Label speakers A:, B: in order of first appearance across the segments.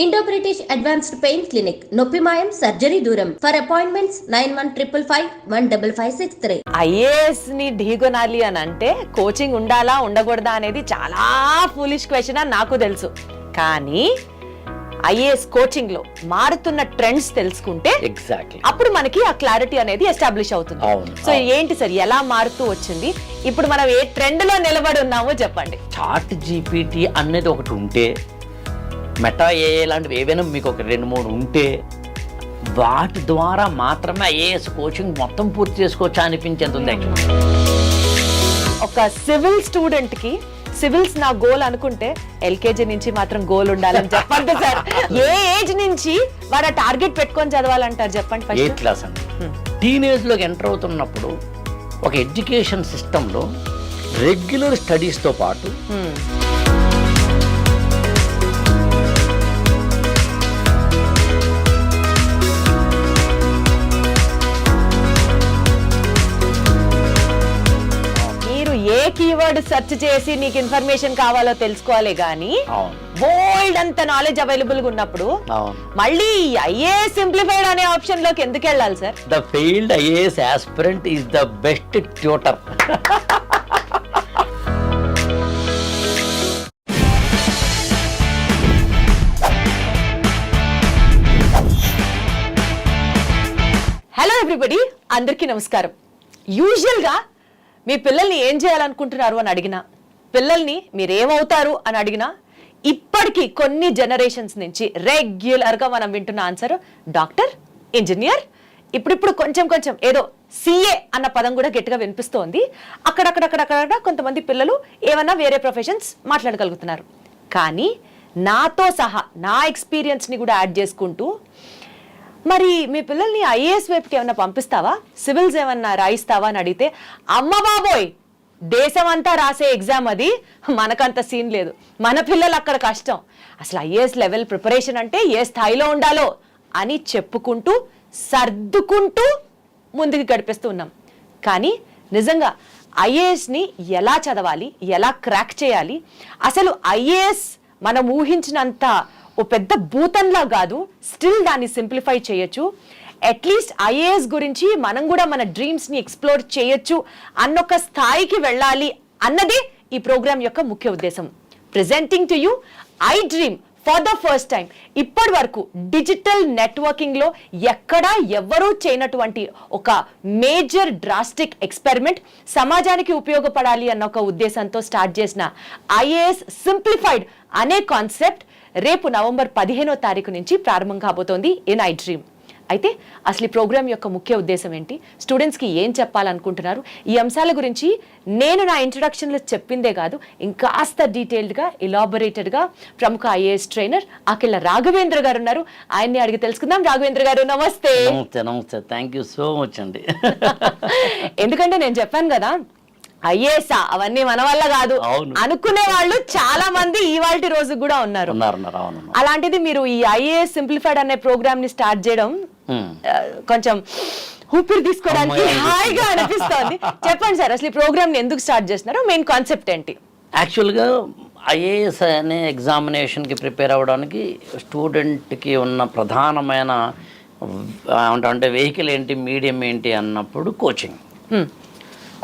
A: Indo British advanced pain clinic, నొప్పి మాయం, surgery దూరం. For appointments 9155515563.
B: ఐఏఎస్ ని ఢీకొనాలి అని అంటే కోచింగ్ ఉండాలా ఉండకూడదా అనేది చాలా ఫూలిష్ క్వశ్చన్ అని నాకు తెలుసు. కానీ ఐఏఎస్ కోచింగ్ లో మారుతున్న ట్రెండ్స్ తెలుసుకుంటే
C: ఎగ్జాక్ట్లీ
B: అప్పుడు మనకి ఆ క్లారిటీ అనేది ఎస్టాబ్లిష్ అవుతుంది. సో ఏంటి సార్, ఎలా మారుతూ వచ్చింది, ఇప్పుడు మనం ఏ ట్రెండ్ లో నిలబడి ఉన్నామో చెప్పండి.
C: చాట్ జీపీటీ అనేది ఒకటి ఉంటే, మెటా ఏఐ లాంటివి ఏవైనా మీకు ఒక 2-3 ఉంటే వాటి ద్వారా మాత్రమే ఐఏఎస్ కోచింగ్ మొత్తం పూర్తి చేసుకోవచ్చా అనిపించేంత ఉంది.
B: ఒక సివిల్ స్టూడెంట్ కి సివిల్స్ నా గోల్ అనుకుంటే ఎల్కేజీ నుంచి మాత్రం గోల్ ఉండాలని చెప్పండి సార్. ఏ ఏజ్ నుంచి వాడు టార్గెట్ పెట్టుకొని చదవాలంటారు చెప్పండి.
C: 8th క్లాస్ అండి. టీనేజ్ లోకి ఎంటర్ అవుతున్నప్పుడు ఒక ఎడ్యుకేషన్ సిస్టంలో రెగ్యులర్ స్టడీస్తో పాటు
B: ఏ కీవర్డ్ సెర్చ్ చేసి నీకు ఇన్ఫర్మేషన్ కావాలో తెలుసుకోవాలి గానీ బోల్డ్ అంత నాలెడ్జ్ అవైలబుల్ గా ఉన్నప్పుడు మళ్ళీ ఐఏఎస్ సింప్లిఫైడ్ అనే ఆప్షన్ లోకి ఎందుకు వెళ్ళాలి sir?
C: The failed IAS aspirant is the best tutor.
B: Hello everybody, అందరికీ నమస్కారం. యూజువల్ గా మీ పిల్లల్ని ఏం చేయాలనుకుంటున్నారు అని అడిగినా, పిల్లల్ని మీరేమవుతారు అని అడిగినా, ఇప్పటికీ కొన్ని జనరేషన్స్ నుంచి రెగ్యులర్గా మనం వింటున్న ఆన్సర్ డాక్టర్, ఇంజనీర్, ఇప్పుడిప్పుడు కొంచెం ఏదో సిఏ అన్న పదం కూడా గట్టిగా వినిపిస్తోంది. అక్కడక్కడ కొంతమంది పిల్లలు ఏమన్నా వేరే ప్రొఫెషన్స్ మాట్లాడగలుగుతున్నారు. కానీ నాతో సహా నా ఎక్స్పీరియన్స్ని కూడా యాడ్ చేసుకుంటూ, మరి మీ పిల్లల్ని ఐఏఎస్ వైపుకి ఏమన్నా పంపిస్తావా, సివిల్స్ ఏమన్నా రాయిస్తావా అని అడిగితే, అమ్మ బాబోయ్ దేశం అంతా రాసే ఎగ్జామ్ అది, మనకంత సీన్ లేదు, మన పిల్లలు అక్కడ కష్టం, అసలు ఐఏఎస్ లెవెల్ ప్రిపరేషన్ అంటే ఏ స్థాయిలో ఉండాలో అని చెప్పుకుంటూ సర్దుకుంటూ ముందుకు గడిపిస్తూ ఉన్నాం. కానీ నిజంగా ఐఏఎస్ని ఎలా చదవాలి, ఎలా క్రాక్ చేయాలి, అసలు ఐఏఎస్ మనం ఊహించినంత ఓ పెద్ద భూతంలా కాదు, స్టిల్ దాన్ని సింప్లిఫై చేయొచ్చు, అట్లీస్ట్ ఐఏఎస్ గురించి మనం కూడా మన డ్రీమ్స్ని ఎక్స్ప్లోర్ చేయొచ్చు అన్నొక స్థాయికి వెళ్ళాలి అన్నదే ఈ ప్రోగ్రామ్ యొక్క ముఖ్య ఉద్దేశం. Presenting to you I dream for the first time. ఇప్పటి వరకు డిజిటల్ నెట్వర్కింగ్లో ఎక్కడా ఎవ్వరూ చేయనటువంటి ఒక మేజర్ డ్రాస్టిక్ ఎక్స్పెరిమెంట్, సమాజానికి ఉపయోగపడాలి అన్న ఒక ఉద్దేశంతో స్టార్ట్ చేసిన ఐఏఎస్ సింప్లిఫైడ్ అనే కాన్సెప్ట్ రేపు నవంబర్ 15వ తారీఖు నుంచి ప్రారంభం కాబోతోంది ఇన్ ఐ డ్రీమ్. అయితే అసలు ఈ ప్రోగ్రామ్ యొక్క ముఖ్య ఉద్దేశం ఏంటి, స్టూడెంట్స్కి ఏం చెప్పాలనుకుంటున్నారు, ఈ అంశాల గురించి నేను నా ఇంట్రొడక్షన్లో చెప్పిందే కాదు, ఇంకాస్త డీటెయిల్డ్గా ఎలాబొరేటెడ్గా ప్రముఖ ఐఏఎస్ ట్రైనర్ అఖిల రాఘవేంద్ర గారు ఉన్నారు. ఆయన్ని అడిగి తెలుసుకుందాం. రాఘవేంద్ర గారు నమస్తే.
C: నమస్తే, థ్యాంక్ యూ సో మచ్ అండి.
B: ఎందుకంటే నేను చెప్పాను కదా, ఐఏఎస్ అవన్నీ మన వల్ల కాదు అనుకునే వాళ్ళు చాలా మంది ఇవాల్టి రోజు కూడా ఉన్నారు. అలాంటిది మీరు ఈ ఐఏఎస్ సింప్లిఫైడ్ అనే ప్రోగ్రామ్ ని స్టార్ట్ చేయడం కొంచెం ఊపిరి తీసుకోవడానికి హాయిగా అనిపిస్తోంది. చెప్పండి సార్, అసలు ఈ ప్రోగ్రామ్ ని ఎందుకు స్టార్ట్ చేస్తున్నారు, మెయిన్ కాన్సెప్ట్ ఏంటి?
C: యాక్చువల్గా ఐఏఎస్ అనే ఎగ్జామినేషన్కి ప్రిపేర్ అవ్వడానికి స్టూడెంట్కి ఉన్న ప్రధానమైన అంటే వెహికల్ ఏంటి, మీడియం ఏంటి అన్నప్పుడు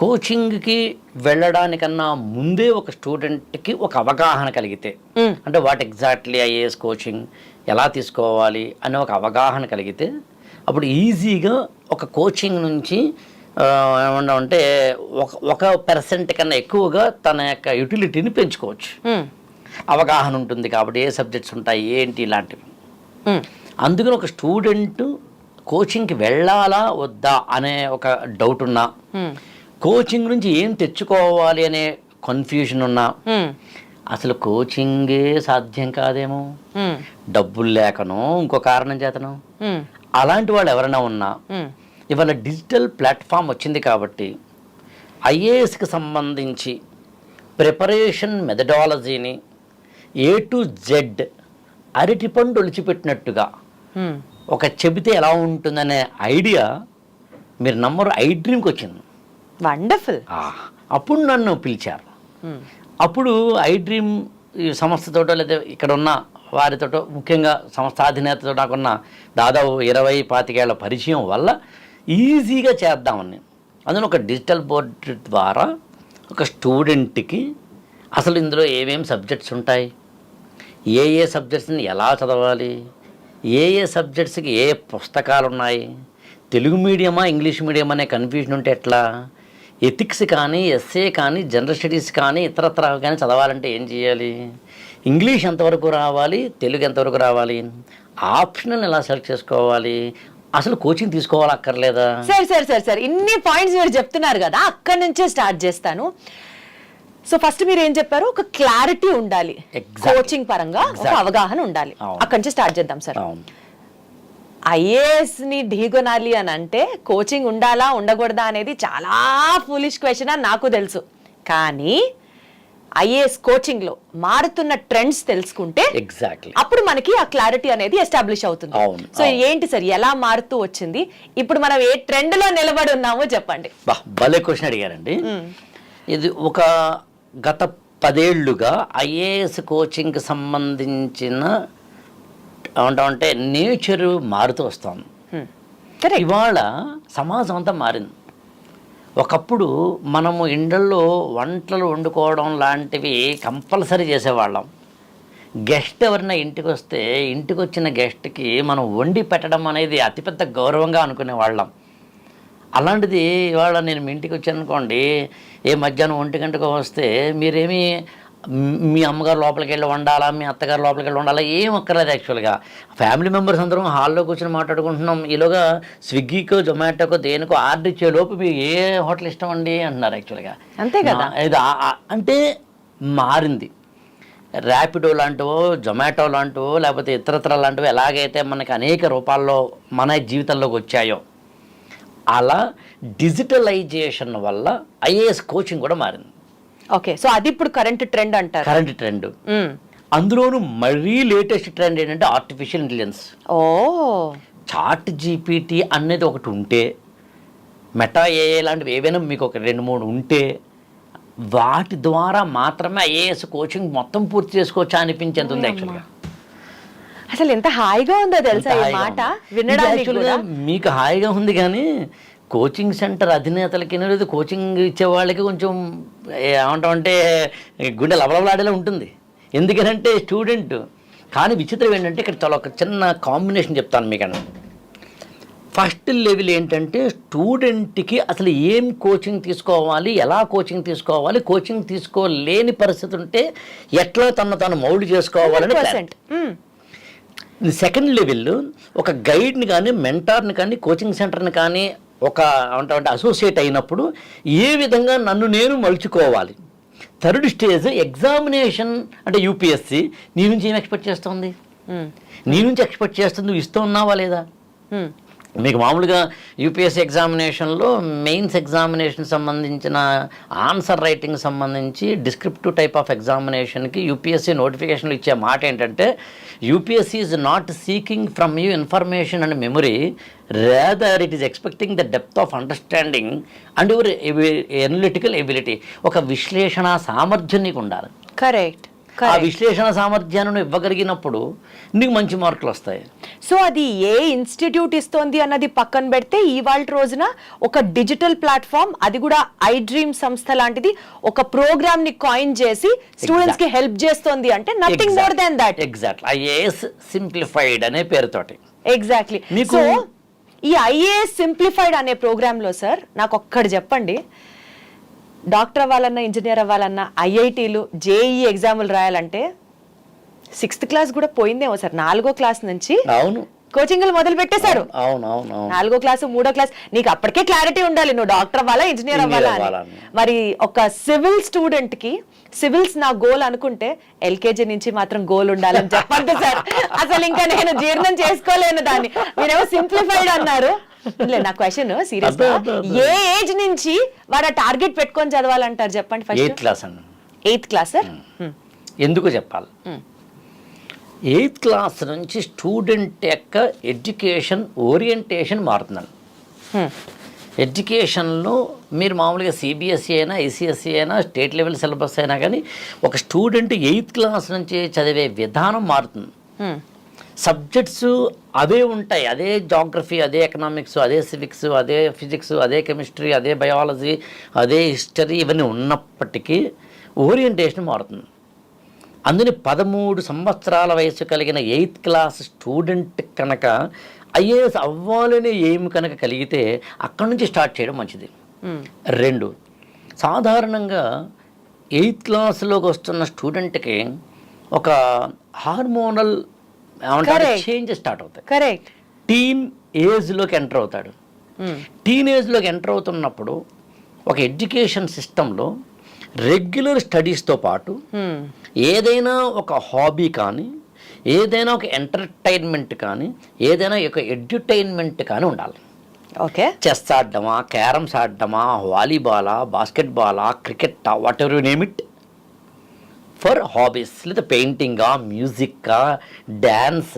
C: కోచింగ్కి వెళ్ళడానికన్నా ముందే ఒక స్టూడెంట్కి ఒక అవగాహన కలిగితే, అంటే వాట్ ఎగ్జాక్ట్లీ ఐఏఎస్ కోచింగ్ ఎలా తీసుకోవాలి అనే ఒక అవగాహన కలిగితే, అప్పుడు ఈజీగా ఒక కోచింగ్ నుంచి ఏమన్నా అంటే 1% కన్నా ఎక్కువగా తన యొక్క యూటిలిటీని పెంచుకోవచ్చు. అవగాహన ఉంటుంది కాబట్టి ఏ సబ్జెక్ట్స్ ఉంటాయి ఏంటి ఇలాంటివి. అందుకని ఒక స్టూడెంట్ కోచింగ్కి వెళ్ళాలా వద్దా అనే ఒక డౌట్ ఉన్నా, కోచింగ్ నుంచి ఏం తెచ్చుకోవాలి అనే కన్ఫ్యూజన్ ఉన్నా, అసలు కోచింగే సాధ్యం కాదేమో, డబ్బులు లేకనో ఇంకో కారణం చేతనో, అలాంటి వాళ్ళు ఎవరైనా ఉన్నా ఇవాళ డిజిటల్ ప్లాట్ఫామ్ వచ్చింది కాబట్టి ఐఏఎస్కి సంబంధించి ప్రిపరేషన్ మెథడాలజీని A to Z అరటిపండు ఒలిచిపెట్టినట్టుగా ఒక చెబితే ఎలా ఉంటుందనే ఐడియా మీరు నమ్మరు ఐ డ్రీమ్కి వచ్చింది.
B: వండర్ఫుల్.
C: అప్పుడు నన్ను పిలిచారు. అప్పుడు ఐ డ్రీమ్ ఈ సంస్థతోటో లేదా ఇక్కడ ఉన్న వారితో ముఖ్యంగా సంస్థాధినేతతో నాకున్న దాదాపు 20-25 పరిచయం వల్ల ఈజీగా చేద్దామని అందులో ఒక డిజిటల్ బోర్డు ద్వారా ఒక స్టూడెంట్కి అసలు ఇందులో ఏమేమి సబ్జెక్ట్స్ ఉంటాయి, ఏ సబ్జెక్ట్స్ని ఎలా చదవాలి, ఏ సబ్జెక్ట్స్కి ఏ పుస్తకాలు ఉన్నాయి, తెలుగు మీడియమా ఇంగ్లీష్ మీడియం అనే కన్ఫ్యూజన్ ఉంటే ఎట్లా, ఎథిక్స్ కానీ ఎస్ఏ కానీ జనరల్ స్టడీస్ కానీ ఇతరత్ర కానీ చదవాలంటే ఏం చేయాలి, ఇంగ్లీష్ ఎంతవరకు రావాలి, తెలుగు ఎంతవరకు రావాలి, ఆప్షనల్ ఎలా సెలెక్ట్ చేసుకోవాలి, అసలు కోచింగ్ తీసుకోవాలి అక్కర్లేదా?
B: సరే ఇన్ని పాయింట్స్ మీరు చెప్తున్నారు కదా, అక్కడి నుంచే స్టార్ట్ చేస్తాను. సో ఫస్ట్ మీరు ఏం చెప్పారు, ఒక క్లారిటీ ఉండాలి, కోచింగ్ పరంగా ఒక అవగాహన ఉండాలి, అక్కడి నుంచి స్టార్ట్ చేద్దాం సార్. ఐఏఎస్ ని ఢీగొనాలి అని అంటే కోచింగ్ ఉండాలా ఉండకూడదా అనేది చాలా ఫూలిష్ క్వశ్చన్ అని నాకు తెలుసు. కానీ ఐఏఎస్ కోచింగ్ లో మారుతున్న ట్రెండ్స్ తెలుసుకుంటే
C: ఎగ్జాక్ట్లీ
B: అప్పుడు మనకి ఆ క్లారిటీ అనేది ఎస్టాబ్లిష్ అవుతుంది. సో ఏంటి సార్, ఎలా మారుతూ వచ్చింది, ఇప్పుడు మనం ఏ ట్రెండ్ లో నిలబడి ఉన్నామో చెప్పండి.
C: భలే క్వశ్చన్ అడిగారండి. ఇది ఒక గత 10 ఏళ్లుగా ఐఏఎస్ కోచింగ్కి సంబంధించిన అంటే నేచరు మారుతూ వస్తాం. ఇవాళ సమాజం అంతా మారింది. ఒకప్పుడు మనము ఇండ్లలో వంటలు వండుకోవడం లాంటివి కంపల్సరీ చేసేవాళ్ళం. గెస్ట్ ఎవరైనా ఇంటికి వస్తే ఇంటికి వచ్చిన గెస్ట్కి మనం వండి పెట్టడం అనేది అతిపెద్ద గౌరవంగా అనుకునేవాళ్ళం. అలాంటిది ఇవాళ నేను మీ ఇంటికి వచ్చాను అనుకోండి, మధ్యాహ్నం 1 గంటకు వస్తే మీరేమీ మీ అమ్మగారు లోపలికి వెళ్ళి వండాలా, మీ అత్తగారు లోపలికి వెళ్ళి వండాలా, ఏం అక్కర్లేదు. యాక్చువల్గా ఫ్యామిలీ మెంబర్స్ అందరం హాల్లో కూర్చొని మాట్లాడుకుంటున్నాం. ఈలోగా స్విగ్గీకో జొమాటోకో దేనికో ఆర్డర్ ఇచ్చేలోపు మీకు ఏ హోటల్ ఇష్టం అండి అంటున్నారు. యాక్చువల్గా
B: అంతే కదా,
C: అంటే మారింది. ర్యాపిడో లాంటివో జొమాటో లాంటివో లేకపోతే ఇతరత్ర లాంటివో ఎలాగైతే మనకి అనేక రూపాల్లో మన జీవితంలోకి వచ్చాయో అలా డిజిటలైజేషన్ వల్ల ఐఏఎస్ కోచింగ్ కూడా మారింది.
B: ఓకే, సో అది ఇప్పుడు కరెంట్ ట్రెండ్ అంటారు.
C: Current trend. అందులోనూ మరీ లేటెస్ట్ ట్రెండ్ ఏంటంటే ఆర్టిఫిషియల్ ఇంటెలిజెన్స్. చాట్ జీపీటీ అనేది ఒకటి ఉంటే, మెటా ఏఐ లాంటివి ఏవైనా మీకు ఒక 2-3 ఉంటే వాటి ద్వారా మాత్రమే ఐఏఎస్ కోచింగ్ మొత్తం పూర్తి చేసుకోవచ్చా అనిపించేంత ఉంది. యాక్చువల్గా
B: అసలు ఎంత హాయిగా ఉందో తెలుసా ఈ మాట వినడానికి.
C: మీకు హాయిగా ఉంది కానీ కోచింగ్ సెంటర్ అధినేతలకి లేదు, కోచింగ్ ఇచ్చే వాళ్ళకి కొంచెం ఏమంటామంటే గుండె లవలవలాడేలా ఉంటుంది. ఎందుకనంటే స్టూడెంట్. కానీ విచిత్రం ఏంటంటే ఇక్కడ చాలా ఒక చిన్న కాంబినేషన్ చెప్తాను మీకు. ఫస్ట్ లెవెల్ ఏంటంటే స్టూడెంట్కి అసలు ఏం కోచింగ్ తీసుకోవాలి, ఎలా కోచింగ్ తీసుకోవాలి, కోచింగ్ తీసుకోలేని పరిస్థితి ఉంటే ఎట్లా తను మౌల్డ్ చేసుకోవాలని. సెకండ్ లెవెల్ ఒక గైడ్ని కానీ మెంటార్ని కానీ కోచింగ్ సెంటర్ని కానీ ఒక అంటే అసోసియేట్ అయినప్పుడు ఏ విధంగా నన్ను నేను మలుచుకోవాలి. థర్డ్ స్టేజ్ ఎగ్జామినేషన్ అంటే యూపీఎస్సి నీ నుంచి ఏం ఎక్స్పెక్ట్ చేస్తుంది, నీ నుంచి ఎక్స్పెక్ట్ చేస్తుంది, నువ్వు ఇస్తూ ఉన్నావా లేదా. మీకు మామూలుగా యూపీఎస్సీ ఎగ్జామినేషన్లో మెయిన్స్ ఎగ్జామినేషన్ సంబంధించిన ఆన్సర్ రైటింగ్ సంబంధించి డిస్క్రిప్టివ్ టైప్ ఆఫ్ ఎగ్జామినేషన్కి యూపీఎస్సీ నోటిఫికేషన్లు ఇచ్చే మాట ఏంటంటే UPSC is not seeking from you information and memory, rather it is expecting the depth of understanding and your analytical ability. ఒక విశ్లేషణ సామర్థ్యం నీకు ఉండాలి.
B: కరెక్ట్.
C: ఆ విశ్లేషణ సామర్థ్యాన్ని ఇవ్వగలిగినప్పుడు నీకు మంచి మార్కులు వస్తాయి.
B: సో అది ఏ ఇన్స్టిట్యూట్ ఇస్తోంది అన్నది పక్కన పెడితే ఇవాళ రోజున ఒక డిజిటల్ ప్లాట్ఫామ్, అది కూడా ఐ డ్రీమ్ సంస్థ లాంటిది, ఒక ప్రోగ్రామ్ ని కాయిన్ చేసి స్టూడెంట్స్ కి హెల్ప్ చేస్తోంది అంటే nothing more than that.
C: Exactly, IAS simplified అనే పేరుతోటి.
B: ఎగ్జాక్ట్లీ. సో ఈ ఐఏఎస్ సింప్లిఫైడ్ అనే ప్రోగ్రామ్ లో సార్ నాకు ఒక్కటి చెప్పండి, డాక్టర్ అవ్వాలన్నా ఇంజనీర్ అవ్వాలన్నా ఐఐటీలు జేఈఈ ఎగ్జాములు రాయాలంటే 6th క్లాస్ కూడా పోయిందేమో సార్. 4వ క్లాస్ నుంచి
C: అవును
B: కోచింగ్లు మొదలు పెట్టేశారు. 4వ క్లాసు 3వ క్లాస్ నీకు అప్పటికే క్లారిటీ ఉండాలి నువ్వు డాక్టర్ అవ్వాలా ఇంజనీర్ అవ్వాలా అని. మరి ఒక సివిల్ స్టూడెంట్ కి సివిల్స్ నా గోల్ అనుకుంటే ఎల్కేజీ నుంచి మాత్రం గోల్ ఉండాలని చెప్పండి సార్. అసలు ఇంకా నేను జీర్ణం చేసుకోలేను దాన్ని. మీరేమో సింప్లిఫైడ్ అన్నారు. నా క్వశ్చన్ సీరియస్ గా, ఏ ఏజ్ నుంచి వారు టార్గెట్ పెట్టుకొని చదవాలంటారు చెప్పండి. ఫస్ట్
C: 8th క్లాస్ అండి.
B: 8th class sir.
C: ఎందుకు చెప్పాలి, 8th క్లాస్ నుంచి స్టూడెంట్ యొక్క ఎడ్యుకేషన్ ఓరియంటేషన్ మారుతుందండి. ఎడ్యుకేషన్లో మీరు మామూలుగా సిబిఎస్ఈ అయినా ఐసిఎస్ఈ అయినా స్టేట్ లెవెల్ సిలబస్ అయినా కానీ ఒక స్టూడెంట్ 8th క్లాస్ నుంచి చదివే విధానం మారుతుంది. సబ్జెక్ట్స్ అవే ఉంటాయి, అదే జాగ్రఫీ, అదే ఎకనామిక్స్, అదే సివిక్స్, అదే ఫిజిక్స్, అదే కెమిస్ట్రీ, అదే బయాలజీ, అదే హిస్టరీ, ఇవన్నీ ఉన్నప్పటికీ ఓరియంటేషన్ మారుతుంది. అందుని 13 సంవత్సరాల వయసు కలిగిన 8th క్లాస్ స్టూడెంట్ కనుక ఐఏఎస్ అవ్వాలనే ఎయిమ్ కనుక కలిగితే అక్కడి నుంచి స్టార్ట్ చేయడం మంచిది. 2, సాధారణంగా 8th క్లాస్లోకి వస్తున్న స్టూడెంట్కి ఒక హార్మోనల్ చేంజెస్ స్టార్ట్ అవుతాయి.
B: కరెక్ట్.
C: టీన్ ఏజ్లోకి ఎంటర్ అవుతాడు. టీన్ ఏజ్లోకి ఎంటర్ అవుతున్నప్పుడు ఒక ఎడ్యుకేషన్ సిస్టంలో రెగ్యులర్ స్టడీస్తో పాటు ఏదైనా ఒక హాబీ కానీ, ఏదైనా ఒక ఎంటర్టైన్మెంట్ కానీ, ఏదైనా ఒక ఎడ్యుటైన్మెంట్ కానీ ఉండాలి.
B: ఓకే.
C: చెస్ ఆడడమా, క్యారమ్స్ ఆడడమా, వాలీబాలా, బాస్కెట్బాలా, క్రికెట్టా, whatever you name it, for hobbies. లేదా పెయింటింగా, మ్యూజిక్కా, డ్యాన్స్,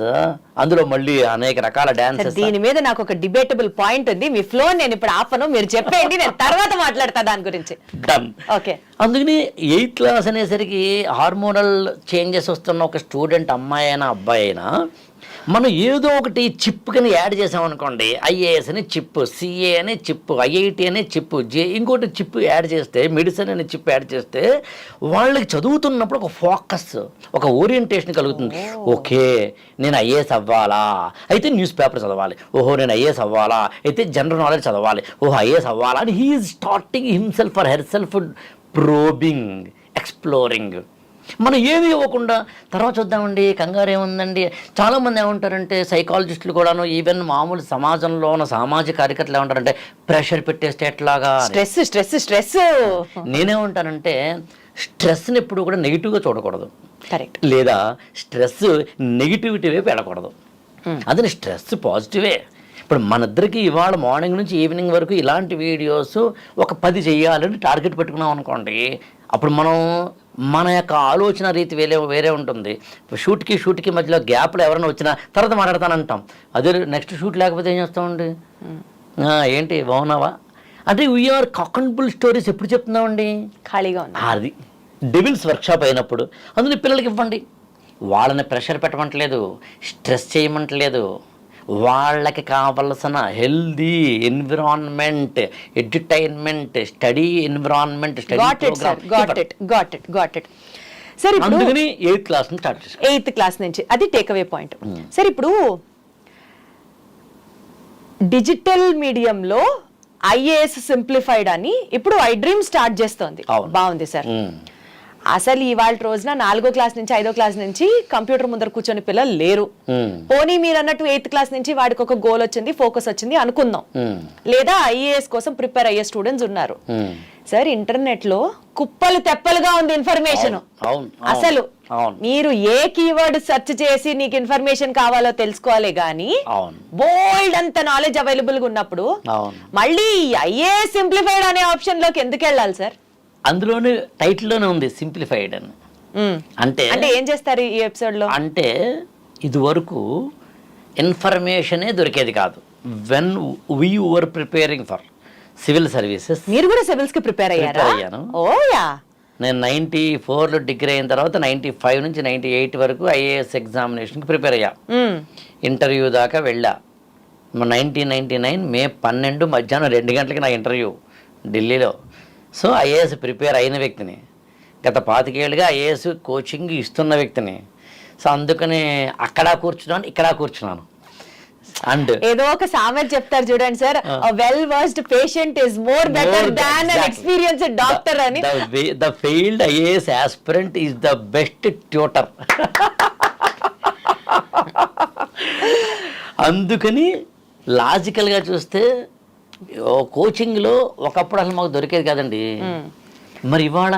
C: అందులో మళ్ళీ అనేక రకాల డాన్సెస్.
B: దీని మీద నాకు ఒక డిబేటబుల్ పాయింట్ ఉంది. మీ ఫ్లో నేను ఇప్పుడు ఆపను, మీరు చెప్పండి, నేను తర్వాత మాట్లాడతా దాని గురించి.
C: డన్.
B: ఓకే.
C: అందుకని 8th క్లాస్ అనేసరికి హార్మోనల్ చేంజెస్ వస్తున్న ఒక స్టూడెంట్, అమ్మాయి అయినా అబ్బాయి అయినా, మనం ఏదో ఒకటి చిప్ కింద యాడ్ చేసామనుకోండి, ఐఏఎస్ అని చిప్, సిఏ అనే చిప్, ఐఐటి అనే చిప్, ఇంకోటి చిప్ యాడ్ చేస్తే, మెడిసిన్ అనే చిప్ యాడ్ చేస్తే వాళ్ళకి చదువుతున్నప్పుడు ఒక ఫోకస్, ఒక ఓరియంటేషన్ కలుగుతుంది. ఓకే, నేను ఐఏఎస్ అవ్వాలా అయితే న్యూస్ పేపర్ చదవాలి, ఓహో నేను ఐఏఎస్ అవ్వాలా అయితే జనరల్ నాలెడ్జ్ చదవాలి, ఓహో ఐఏఎస్ అవ్వాలా అని he is starting himself or herself probing, exploring. మనం ఏమి ఇవ్వకుండా తర్వాత చూద్దామండి, కంగారు ఏముందండి. చాలామంది ఏమంటారంటే, సైకాలజిస్టులు కూడాను, ఈవెన్ మామూలు సమాజంలో ఉన్న సామాజిక కార్యకర్తలు ఏమంటారంటే, ప్రెషర్ పెట్టేస్తే ఎట్లాగా,
B: స్ట్రెస్ స్ట్రెస్ స్ట్రెస్.
C: నేనేమంటానంటే, స్ట్రెస్ని ఎప్పుడు కూడా నెగిటివ్గా చూడకూడదు.
B: కరెక్ట్.
C: లేదా స్ట్రెస్ నెగిటివిటీ వైపు వెళ్ళకూడదు. అదే స్ట్రెస్ పాజిటివే. ఇప్పుడు మన ఇద్దరికి ఇవాళ మార్నింగ్ నుంచి ఈవినింగ్ వరకు ఇలాంటి వీడియోస్ ఒక 10 చేయాలని టార్గెట్ పెట్టుకున్నాం అనుకోండి, అప్పుడు మనం మన యొక్క ఆలోచన రీతి వేరే ఉంటుంది. షూట్కి మధ్యలో గ్యాప్లో ఎవరైనా వచ్చినా తర్వాత మాట్లాడతానంటాం. అదే నెక్స్ట్ షూట్ లేకపోతే ఏం చేస్తామండి, ఏంటి బాగున్నావా అంటే we are cock and bull stories ఎప్పుడు చెప్తున్నామండి,
B: ఖాళీగా ఉంది.
C: అది డెవిల్స్ వర్క్షాప్ అయినప్పుడు అందులో పిల్లలకి ఇవ్వండి. వాళ్ళని ప్రెషర్ పెట్టమంటలేదు, స్ట్రెస్ చేయమంటలేదు. వాళ్ళకి కావలసిన healthy environment, edutainment, study environment,
B: సరే
C: అందుకని 8th క్లాస్ నుంచి స్టార్ట్ చేశారు.
B: 8th క్లాస్ నుంచి అది టేక్అవే పాయింట్. సరే, ఇప్పుడు డిజిటల్ మీడియంలో ఐఏఎస్ సింప్లిఫైడ్ అని ఇప్పుడు ఐ డ్రీమ్ స్టార్ట్ చేస్తోంది. బాగుంది సార్. అసలు ఇవాళ రోజున 4వ క్లాస్ నుంచి 5వ క్లాస్ నుంచి కంప్యూటర్ ముందర కూర్చొని పిల్లలు లేరు. పోనీ మీరు అన్నట్టు 8th క్లాస్ నుంచి వాడికి ఒక గోల్ వచ్చింది, ఫోకస్ వచ్చింది అనుకుందాం. లేదా ఐఏఎస్ కోసం ప్రిపేర్ అయ్యే స్టూడెంట్స్ ఉన్నారు. సార్, ఇంటర్నెట్ లో కుప్పలు తెప్పలుగా ఉంది ఇన్ఫర్మేషన్. అసలు మీరు ఏ కీవర్డ్ సెర్చ్ చేసి నీకు ఇన్ఫర్మేషన్ కావాలో తెలుసుకోవాలి గానీ, బోల్డ్ అంత నాలెడ్జ్ అవైలబుల్ గా ఉన్నప్పుడు మళ్ళీ ఐఏఎస్ సింప్లిఫైడ్ అనే ఆప్షన్ లోకి ఎందుకు వెళ్ళాలి సార్?
C: అందులోనే టైటిల్లోనే ఉంది సింప్లిఫైడ్ అని. అంటే
B: ఏం చేస్తారు ఈ ఎపిసోడ్ లో
C: అంటే, ఇది వరకు ఇన్ఫర్మేషనే దొరికేది కాదు. When we were preparing for civil services.
B: మీరు కూడా సివిల్స్ కి ప్రిపేర్ అయ్యాను.
C: నేను 94లో డిగ్రీ అయిన తర్వాత 95 నుంచి 98 వరకు ఐఏఎస్ ఎగ్జామినేషన్కి ప్రిపేర్ అయ్యా. ఇంటర్వ్యూ దాకా వెళ్ళా. 1999 మే 12 మధ్యాహ్నం 2 గంటలకి నా ఇంటర్వ్యూ ఢిల్లీలో. సో ఐఏఎస్ ప్రిపేర్ అయిన వ్యక్తిని, గత 25 ఏళ్ళుగా ఐఏఎస్ కోచింగ్ ఇస్తున్న వ్యక్తిని. సో అందుకని అక్కడ కూర్చున్నాను, ఇక్కడ కూర్చున్నాను. అండ్
B: ఏదో ఒక సామెత చెప్తారు చూడండి sir, well versed patient is more better than an experienced doctor అని.
C: The failed IAS aspirant is the best tutor. అందుకని లాజికల్గా చూస్తే కోచింగ్లో ఒకప్పుడు అసలు మాకు దొరికేది కాదండి. మరి ఇవాళ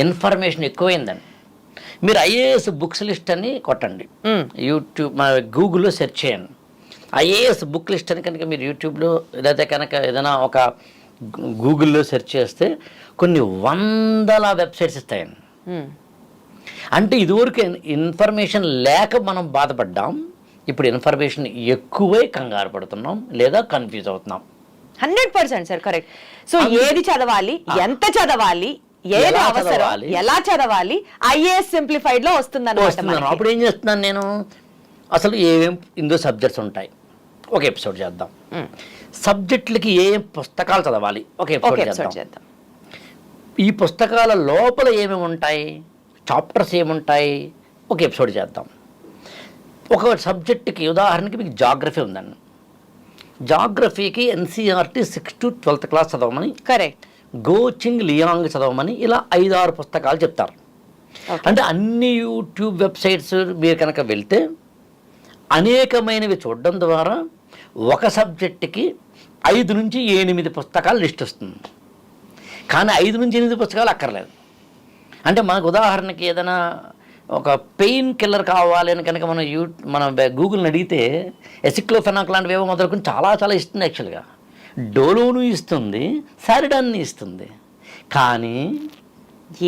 C: ఇన్ఫర్మేషన్ ఎక్కువైందండి. మీరు ఐఏఎస్ బుక్స్ లిస్ట్ అని కొట్టండి, యూట్యూబ్ గూగుల్లో సెర్చ్ చేయండి. ఐఏఎస్ బుక్ లిస్ట్ అని కనుక మీరు యూట్యూబ్లో లేదా కనుక ఏదైనా ఒక గూగుల్లో సెర్చ్ చేస్తే కొన్ని 100 వెబ్సైట్స్ ఇస్తాయండి. అంటే ఇదివరకు ఇన్ఫర్మేషన్ లేక మనం బాధపడ్డాం, ఇప్పుడు ఇన్ఫర్మేషన్ ఎక్కువై కంగారు పడుతున్నాం లేదా కన్ఫ్యూజ్ అవుతున్నాం.
B: 100% సార్, కరెక్ట్. సో ఏది చదవాలి, ఎంత చదవాలి, ఏది
C: ఎలా
B: అవసరం,
C: చదవాలి?
B: ఎలా చదవాలి, ఐఏఎస్ సింప్లిఫైడ్ లో వస్తుంది
C: వస్తున్నాను. అప్పుడు ఏం చేస్తున్నాను నేను, అసలు ఏమేం ఇందులో సబ్జెక్ట్స్ ఉంటాయి ఒక ఎపిసోడ్ చేద్దాం. సబ్జెక్టులకి ఏ పుస్తకాలు చదవాలి ఒక ఎపిసోడ్ చేద్దాం. ఈ పుస్తకాల లోపల ఏమేమి ఉంటాయి, చాప్టర్స్ ఏముంటాయి ఒక ఎపిసోడ్ చేద్దాం. ఒక సబ్జెక్టుకి ఉదాహరణకి మీకు జాగ్రఫీ ఉందండి. జాగ్రఫీకి NCERT 6th to 12th class చదవమని,
B: కరెక్ట్,
C: గోచింగ్ లియాంగ్ చదవమని ఇలా 5-6 పుస్తకాలు చెప్తారు. అంటే అన్ని యూట్యూబ్ వెబ్సైట్స్ మీరు కనుక వెళ్తే అనేకమైనవి చూడడం ద్వారా ఒక సబ్జెక్టుకి 5 నుంచి 8 పుస్తకాలు లిస్ట్ వస్తుంది. కానీ 5 నుంచి 8 పుస్తకాలు అక్కర్లేదు. అంటే మనకు ఉదాహరణకి ఏదైనా ఒక పెయిన్ కిల్లర్ కావాలి అని కనుక మనం గూగుల్ని అడిగితే ఎసిక్లోఫెనాక్ లాంటివి ఏవో మొదలుకొని చాలా చాలా ఇస్తుంది. యాక్చువల్గా డోలోను ఇస్తుంది, సారిడాన్ని ఇస్తుంది. కానీ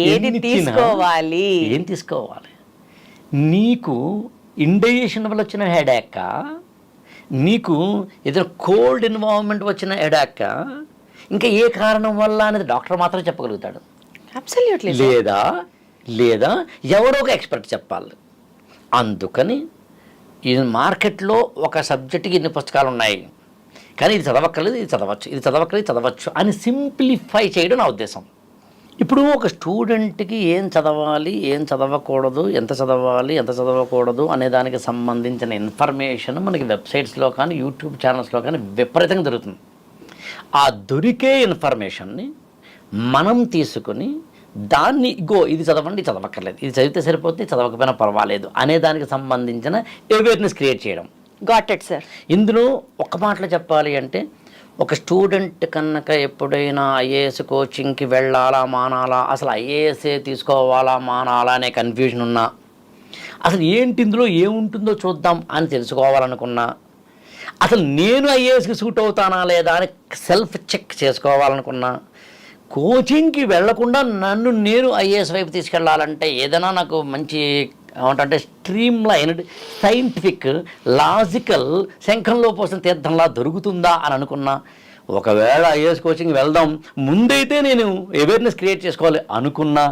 B: ఏం తీసుకోవాలి?
C: నీకు ఇండైజెషన్ వల్ల వచ్చిన హెడేక్, నీకు ఏదైనా కోల్డ్ ఎన్వైరన్మెంట్ వచ్చిన హెడేక్, ఇంకా ఏ కారణం వల్ల అనేది డాక్టర్ మాత్రం చెప్పగలుగుతాడు.
B: అబ్సల్యూట్లీ.
C: లేదా ఎవరో ఒక ఎక్స్పర్ట్ చెప్పాలి. అందుకని ఈ మార్కెట్లో ఒక సబ్జెక్టుకి ఇన్ని పుస్తకాలు ఉన్నాయి, కానీ ఇది చదవక్కర్లేదు, ఇది చదవచ్చు, ఇది చదవక్కర్లేదు, చదవచ్చు అని సింప్లిఫై చేయడం నా ఉద్దేశం. ఇప్పుడు ఒక స్టూడెంట్కి ఏం చదవాలి, ఏం చదవకూడదు, ఎంత చదవాలి, ఎంత చదవకూడదు అనే దానికి సంబంధించిన ఇన్ఫర్మేషన్ మనకి వెబ్సైట్స్లో కానీ యూట్యూబ్ ఛానల్స్లో కానీ విపరీతంగా దొరుకుతుంది. ఆ దొరికే ఇన్ఫర్మేషన్ని మనం తీసుకుని దాన్ని ఇది చదవండి, చదవక్కర్లేదు, ఇది చదివితే సరిపోతుంది, చదవకపోయినా పర్వాలేదు అనే దానికి సంబంధించిన అవేర్నెస్ క్రియేట్ చేయడం.
B: Got it sir.
C: ఇందులో ఒక మాటలో చెప్పాలి అంటే, ఒక స్టూడెంట్ కనుక ఎప్పుడైనా ఐఏఎస్ కోచింగ్కి వెళ్ళాలా మానాలా, అసలు ఐఏఎస్ఏ తీసుకోవాలా మానాలా అనే కన్ఫ్యూజన్ ఉన్నా, అసలు ఏంటి ఇందులో ఏముంటుందో చూద్దాం అని తెలుసుకోవాలనుకున్నా, అసలు నేను ఐఏఎస్కి సూట్ అవుతానా లేదా అని సెల్ఫ్ చెక్ చేసుకోవాలనుకున్నా, కోచింగ్కి వెళ్లకుండా నన్ను నేను ఐఏఎస్ వైపు తీసుకెళ్లాలంటే ఏదైనా నాకు మంచి ఏమంటే స్ట్రీమ్ లైన్డ్ సైంటిఫిక్ లాజికల్ శంఖంలో పోసిన తీర్థంలా దొరుకుతుందా అని అనుకున్నా, ఒకవేళ ఐఏఎస్ కోచింగ్ వెళ్దాం ముందైతే నేను అవేర్నెస్ క్రియేట్ చేసుకోవాలి అనుకున్నా,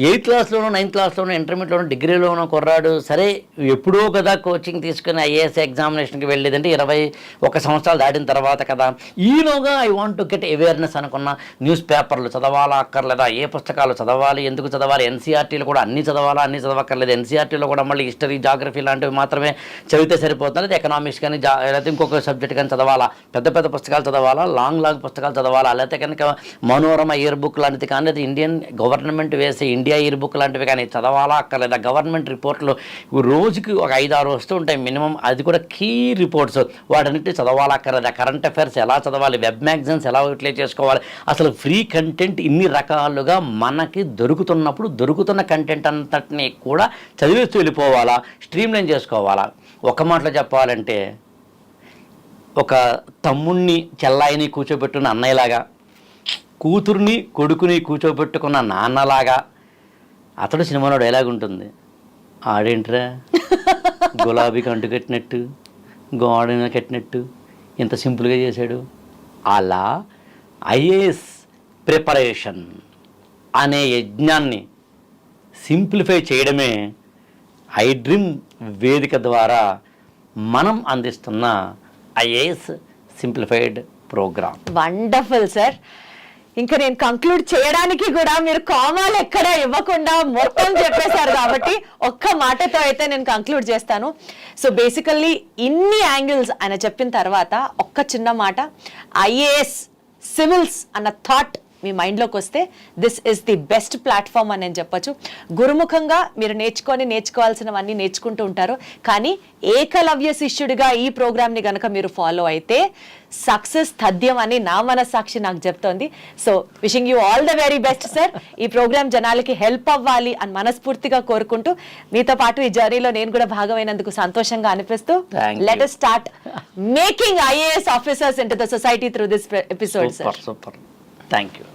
C: 8th క్లాస్లోనో 9th క్లాస్లోనో ఇంటర్మీడియట్లోనో డిగ్రీలోనో కుర్రాడు సరే ఎప్పుడో కదా కోచింగ్ తీసుకుని ఐఏఎస్ ఎగ్జామినేషన్కి వెళ్ళేదంటే 21 సంవత్సరాలు దాటిన తర్వాత కదా, ఈలోగా I want to get awareness అనుకున్నా, న్యూస్ పేపర్లు చదవాలా అక్కర్లేదా, ఏ పుస్తకాలు చదవాలి, ఎందుకు చదవాలి, ఎన్సీఆర్టీలు కూడా అన్నీ చదవాలా, అన్నీ చదవక్కర్లేదు, ఎన్సీఆర్టీలో కూడా మళ్ళీ హిస్టరీ జాగ్రఫీ లాంటివి మాత్రమే చదివితే సరిపోతుంది, లేదా ఎకనామిక్స్ కానీ లేకపోతే ఇంకొక సబ్జెక్ట్ కానీ చదవాలా, పెద్ద పెద్ద పుస్తకాలు చదవాలా, లాంగ్ పుస్తకాలు చదవాలి, లేకపోతే కనుక మనోరమ ఇయర్ బుక్ లాంటిది కానీ, లేదా ఇండియన్ గవర్నమెంట్ వేసే ఇండియా ఇయర్ బుక్ లాంటివి కానీ చదవాలా అక్కర్లేదా, గవర్నమెంట్ రిపోర్ట్లు రోజుకి ఒక 5-6 వస్తూ ఉంటాయి మినిమం, అది కూడా కీ రిపోర్ట్స్, వాటన్నిటి చదవాలా అక్కర్లేదా, కరెంట్ అఫైర్స్ ఎలా చదవాలి, వెబ్ మ్యాగజైన్స్ ఎలా యూటిలైజ్ చేసుకోవాలి, అసలు ఫ్రీ కంటెంట్ ఇన్ని రకాలుగా మనకి దొరుకుతున్నప్పుడు దొరుకుతున్న కంటెంట్ అంతటినీ కూడా చదివేస్తూ వెళ్ళిపోవాలా, స్ట్రీమ్లైన్ చేసుకోవాలా. ఒక మాటలో చెప్పాలంటే, ఒక తమ్ముణ్ణి చెల్లాయిని కూర్చోబెట్టుకున్న అన్నయ్యలాగా, కూతుర్ని కొడుకుని కూర్చోబెట్టుకున్న నాన్నలాగా, అతడు సినిమాలో డైలాగ్ ఉంటుంది, ఆడేంట్రా గులాబీకి అంటు కట్టినట్టు గోడన కట్టినట్టు ఇంత సింపుల్గా చేశాడు. అలా ఐఏఎస్ ప్రిపరేషన్ అనే యజ్ఞాన్ని సింప్లిఫై చేయడమే ఐ డ్రీమ్ వేదిక ద్వారా మనం అందిస్తున్న IAS simplified programme.
B: Wonderful sir. ఇంకా నేను కంక్లూడ్ చేయడానికి కూడా మీరు కామాలు ఎక్కడ ఇవ్వకుండా మొత్తం చెప్పేశారు కాబట్టి ఒక్క మాటతో అయితే నేను కంక్లూడ్ చేస్తాను. సో బేసికల్లీ ఇన్ని యాంగిల్స్ ఆయన చెప్పిన తర్వాత ఒక్క చిన్న మాట, ఐఏఎస్ సివిల్స్ అన్న థాట్ మీ మైండ్లోకి వస్తే this is the best platform అని నేను చెప్పొచ్చు. గురుముఖంగా మీరు నేర్చుకోవాల్సినవన్నీ నేర్చుకుంటూ ఉంటారు, కానీ ఏకలవ్య శిష్యుడిగా ఈ ప్రోగ్రామ్ని కనుక మీరు ఫాలో అయితే సక్సెస్ తథ్యం అని నా మనస్సాక్షి నాకు చెప్తోంది. So wishing you all the very best sir. ఈ ప్రోగ్రామ్ జనాలకి హెల్ప్ అవ్వాలి అని మనస్ఫూర్తిగా కోరుకుంటూ, మీతో పాటు ఈ జర్నీలో నేను కూడా భాగమైనందుకు సంతోషంగా అనిపిస్తూ, let us start making IAS officers into the society through this episode.
C: Super. Thank you.